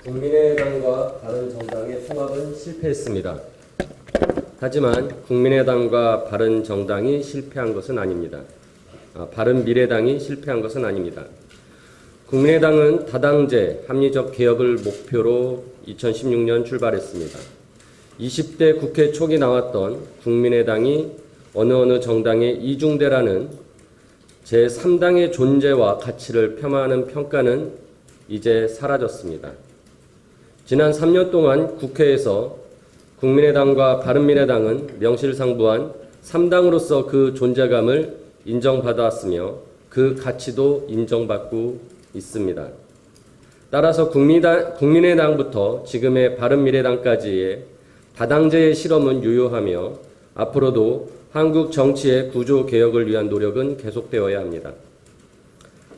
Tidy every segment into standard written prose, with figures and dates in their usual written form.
국민의당과 바른정당의 통합은 실패했습니다. 하지만 국민의당과 바른정당이 실패한 것은 아닙니다. 바른미래당이 실패한 것은 아닙니다. 국민의당은 다당제 합리적 개혁을 목표로 2016년 출발했습니다. 20대 국회 초기 나왔던 국민의당이 어느 정당의 이중대라는 제3당의 존재와 가치를 폄하하는 평가는 이제 사라졌습니다. 지난 3년 동안 국회에서 국민의당과 바른미래당은 명실상부한 3당으로서 그 존재감을 인정받아왔으며 그 가치도 인정받고 있습니다. 따라서 국민의당부터 지금의 바른미래당까지의 다당제의 실험은 유효하며 앞으로도 한국 정치의 구조 개혁을 위한 노력은 계속되어야 합니다.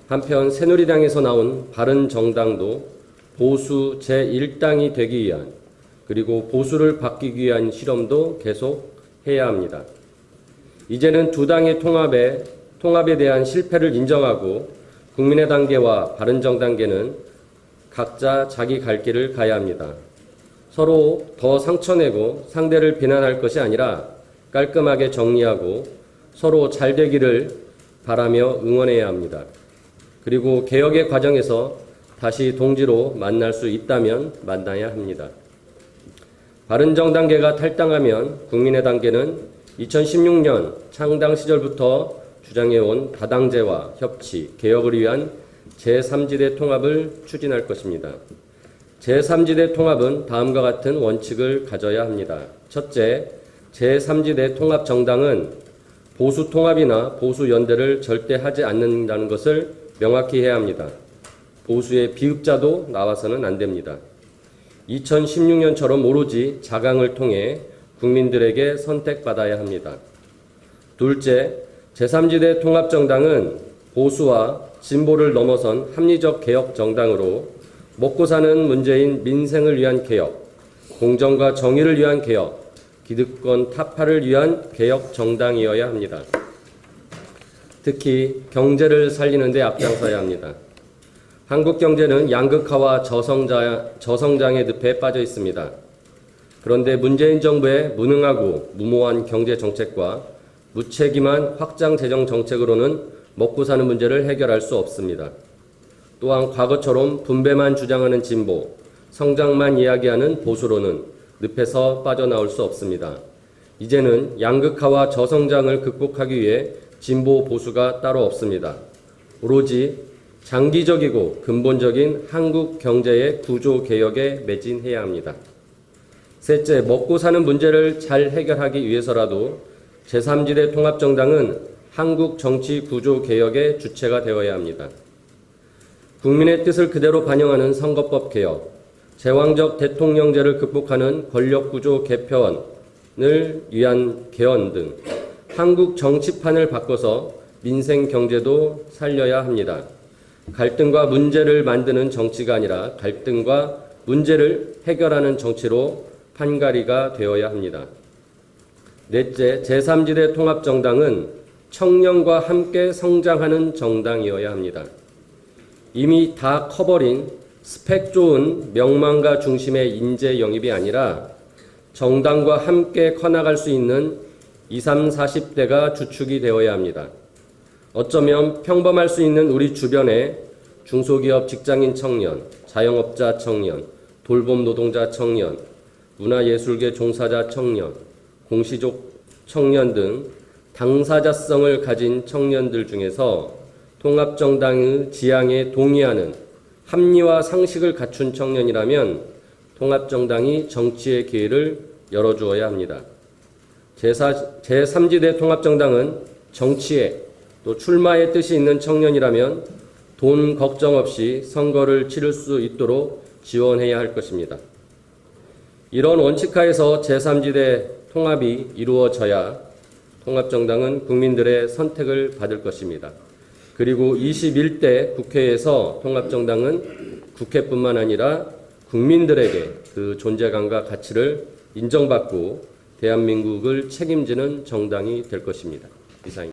한편 새누리당에서 나온 바른정당도 보수 제1당이 되기 위한 그리고 보수를 바뀌기 위한 실험도 계속해야 합니다. 이제는 두 당의 통합에 대한 실패를 인정하고 국민의당계와 바른정당계는 각자 자기 갈 길을 가야 합니다. 서로 더 상처내고 상대를 비난할 것이 아니라 깔끔하게 정리하고 서로 잘 되기를 바라며 응원해야 합니다. 그리고 개혁의 과정에서 다시 동지로 만날 수 있다면 만나야 합니다. 바른정당계가 탈당하면 국민의당계는 2016년 창당 시절부터 주장해온 다당제와 협치, 개혁을 위한 제3지대 통합을 추진할 것입니다. 제3지대 통합은 다음과 같은 원칙을 가져야 합니다. 첫째, 제3지대 통합정당은 보수 통합이나 보수 연대를 절대 하지 않는다는 것을 명확히 해야 합니다. 보수의 비읍자도 나와서는 안 됩니다. 2016년처럼 오로지 자강을 통해 국민들에게 선택받아야 합니다. 둘째, 제3지대 통합정당은 보수와 진보를 넘어선 합리적 개혁 정당으로 먹고 사는 문제인 민생을 위한 개혁, 공정과 정의를 위한 개혁, 기득권 타파를 위한 개혁 정당이어야 합니다. 특히 경제를 살리는 데 앞장서야 합니다. 한국 경제는 양극화와 저성장의 늪에 빠져 있습니다. 그런데 문재인 정부의 무능하고 무모한 경제 정책과 무책임한 확장 재정 정책으로는 먹고 사는 문제를 해결할 수 없습니다. 또한 과거처럼 분배만 주장하는 진보, 성장만 이야기하는 보수로는 늪에서 빠져나올 수 없습니다. 이제는 양극화와 저성장을 극복하기 위해 진보 보수가 따로 없습니다. 오로지 장기적이고 근본적인 한국 경제의 구조 개혁에 매진해야 합니다. 셋째, 먹고 사는 문제를 잘 해결하기 위해서라도 제3지대 통합정당은 한국 정치 구조 개혁의 주체가 되어야 합니다. 국민의 뜻을 그대로 반영하는 선거법 개혁, 제왕적 대통령제를 극복하는 권력구조 개편을 위한 개헌 등 한국 정치판을 바꿔서 민생 경제도 살려야 합니다. 갈등과 문제를 만드는 정치가 아니라 갈등과 문제를 해결하는 정치로 판가리가 되어야 합니다. 넷째, 제3지대 통합정당은 청년과 함께 성장하는 정당이어야 합니다. 이미 다 커버린 스펙 좋은 명망가 중심의 인재 영입이 아니라 정당과 함께 커나갈 수 있는 20, 40대가 주축이 되어야 합니다. 어쩌면 평범할 수 있는 우리 주변의 중소기업 직장인 청년, 자영업자 청년, 돌봄 노동자 청년, 문화예술계 종사자 청년, 공시족 청년 등 당사자성을 가진 청년들 중에서 통합정당의 지향에 동의하는 합리와 상식을 갖춘 청년이라면 통합정당이 정치의 기회를 열어주어야 합니다. 제3지대 통합정당은 정치에 또 출마의 뜻이 있는 청년이라면 돈 걱정 없이 선거를 치를 수 있도록 지원해야 할 것입니다. 이런 원칙하에서 제3지대 통합이 이루어져야 통합정당은 국민들의 선택을 받을 것입니다. 그리고 21대 국회에서 통합정당은 국회뿐만 아니라 국민들에게 그 존재감과 가치를 인정받고 대한민국을 책임지는 정당이 될 것입니다. 이상입니다.